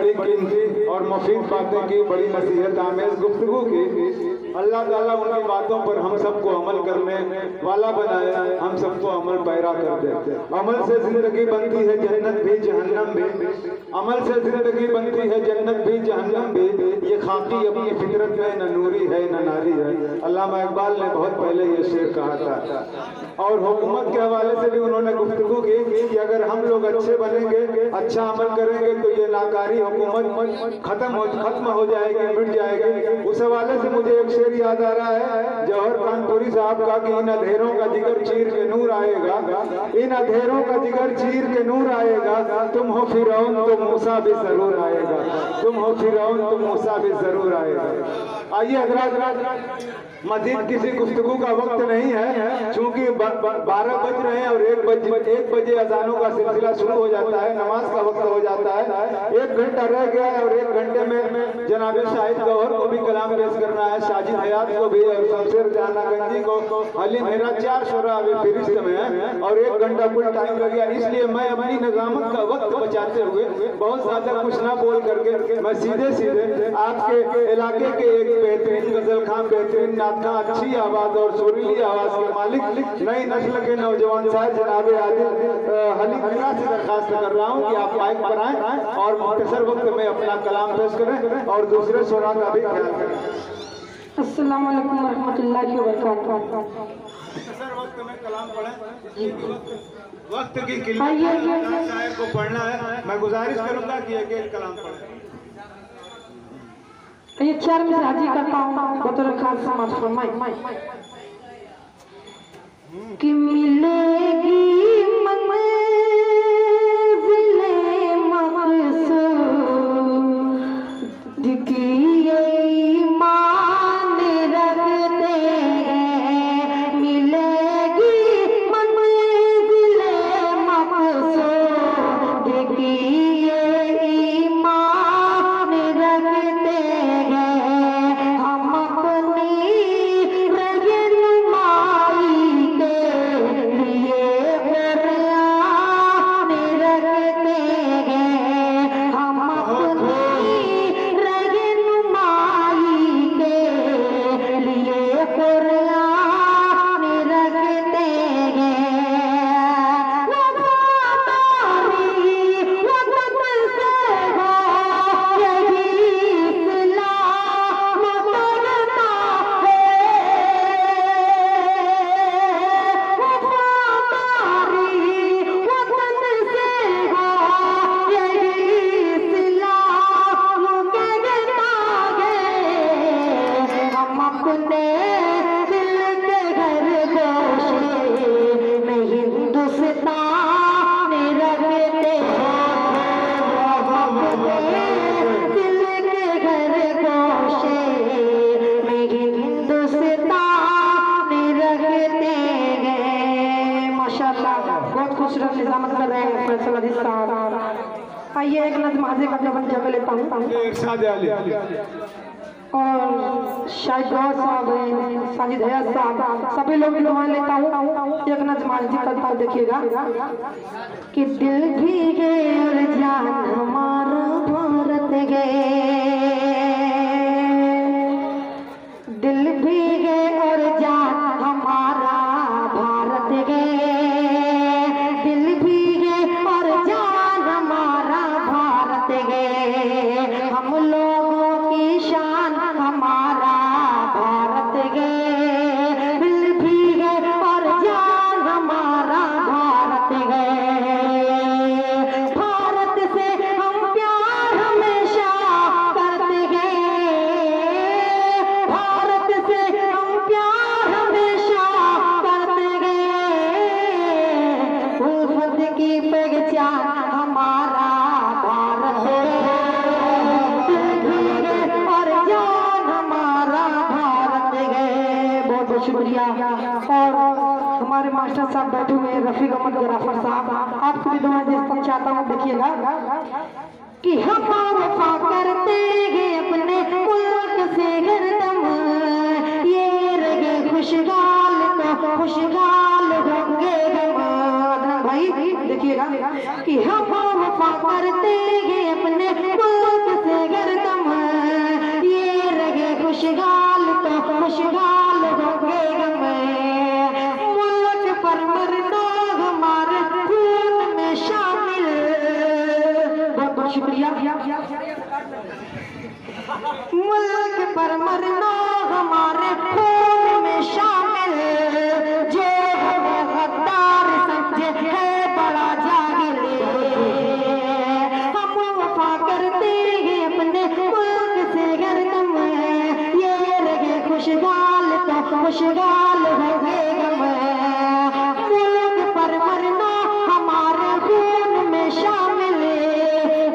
बड़ी कीमती और मुफीद बातें की, बड़ी नसीहत आमेज गुफ्तगू की। अल्लाह ताला उनकी बातों पर हम सबको अमल करने वाला बनाए, हम सबको अमल पैरा कर दे। अमल से जिंदगी बनती है जन्नत भी जहन्नम भी, अमल से जिंदगी बनती है जन्नत भी जहन्नम भी। ये खाकी अपनी फितरत में न नूरी है न नारी है। अल्लामा इकबाल ने बहुत पहले ये शेर कहा था। और हुकूमत के हवाले से भी उन्होंने गुफ्तगू की कि अगर हम लोग अच्छे बनेंगे, अच्छा अमल करेंगे तो ये नाकारी हुकूमत खत्म हो जाएगी, मिट जाएगी। उस हवाले से मुझे एक शेर याद आ रहा है जौहर कानपुरी साहब का कि इन अंधेरों का जिगर चीर के नूर आएगा, इन अंधेरों का जिगर चीर के नूर आएगा। तुम हो फिरौन तो मूसा भी जरूर आएगा, तुम हो फिरौन तो मूसा भी जरूर आएगा। आइए हज़रात, मजीद किसी गुफ्तगू का वक्त नहीं है, चूंकि 12 बज रहे हैं और 1 बजे अजानों का सिलसिला शुरू हो जाता है, नमाज का वक्त हो जाता है। 1 घंटा रह गया है और 1 घंटे में जनाब शाहिद गौहर को भी कलाम पेश करना है, साजिद हयात को भी और शमशेर जाना गंजी को, अली मेरा 4 शोरा अभी फिरिश्त में है और 1 घंटा कुल टाइम लग गया। इसलिए मैं अपनी निजामत का वक्त बचाते हुए बहुत ज्यादा कुछ ना बोल करके मैं सीधे आपके इलाके के एक बेहतरीन गजल खां, बेहतरीन नात खां, अच्छी आवाज और सुरीली आवाज के मालिक, नई नस्ल के नौजवान साहब जनाब आदिल हलीम मीरा से दरखास्त कर रहा हूँ कि आप माइक पर आए और मुख्तसर वक्त में अपना कलाम पेश करें और दूसरे शोरा का भी ख्याल करें। अस्सलाम वालेकुम रहमतुल्लाहि व बरकातहू। मुख्तसर वक्त में कलाम पढ़ें, वक्त की किल्लत को पढ़ना है। मैं गुजारिश करूंगा कि एक कलाम पढ़ें। ये 4 में से हाजी करता हूँ बतौर खास समाज फरमाए कि मिलेगी मंज़िले मक़सूद की ईमान रखते हैं, मिलेगी मंज़िले मक़सूद की ईमान रखते हैं। हम अपनी रहनुमाई के लिए कुरान रखते हैं, हम अपनी रहनुमाई के लिए कुरान रखते हैं। वफादारी वतन से हो यही इस्लाम करता है, वफादारी वतन से हो यही इस्लाम कहता है। हम अपने दिल के घर गोशे में हिंदुस्तान रखते हैं, हम अपने दिल के घर गोशे में हिंदुस्तान रखते हैं। माशाअल्लाह बहुत खूबसूरत निजामत कर रहे हैं फैसल अजीज साहब। आइए एक नज़्म हाजिर का जबन जगह लेता हूँ और शाहिद गौहर साहब हैं, साजिद हयात साहब, सभी लोग दुआ लेता हूँ। एक नज़्म हाजिर करता हूँ, देखिएगा कि दिल भीगे और जान हमारा भारत गए, दिल भीगे और जान हमारा भारत गए, दिल भीगे और जान हमारा भारत गए, हम लोगों की शान हमारा भारत गए, दिल भीगे और जान हमारा भारत गए। भारत से हम प्यार हमेशा करते गए, भारत से हम प्यार हमेशा करते गए, उल्फत की पहचान हमारा भारत है, दिल भीगे और जान हमारा भारत गए। बहुत बहुत शुक्रिया। और हमारे मास्टर साहब बैठे हुए रफीक अहमद गराफर साहब, आपको भी दुआ देना चाहता हूँ। देखिएगा कि हम वफा करते हैं अपने मुल्क से हरदम, ये रगे खुशहाल तो खुशहाल होंगे हम। भाई देखिएगा कि हम वफा करते हैं अपने मुल्क शुक्रिया। मुल्क पर मरना हमारे खून में शामिल, जो हमें गद्दार समझे है बड़ा जाहिल। हम वफा करते हैं अपने मुल्क से हरदम, ये रहे खुशहाल तो खुशहाल होंगे हम। मुल्क पर मरना हमारे खून में शामिल,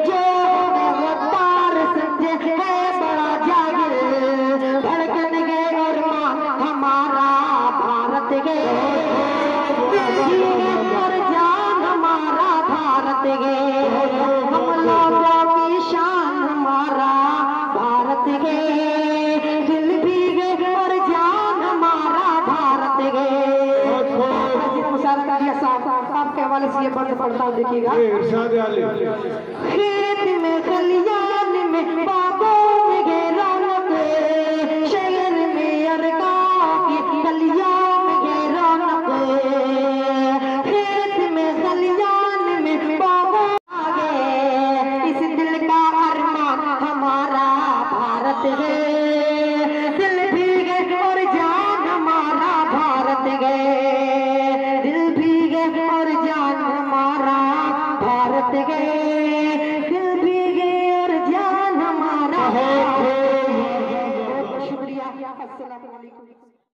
जो हमें गद्दार समझे है बड़ा जाहिल। धड़कन गे और मान हमारा भारत गे, और जान हमारा भारत गे। हम लोगों की शान हमारा भारत गे, दिल भी गे और जान हमारा भारत गे। आपके हवाले से ये बंद पढ़ता हूँ, देखिएगा। खेत में खलियान में बागों में घेरा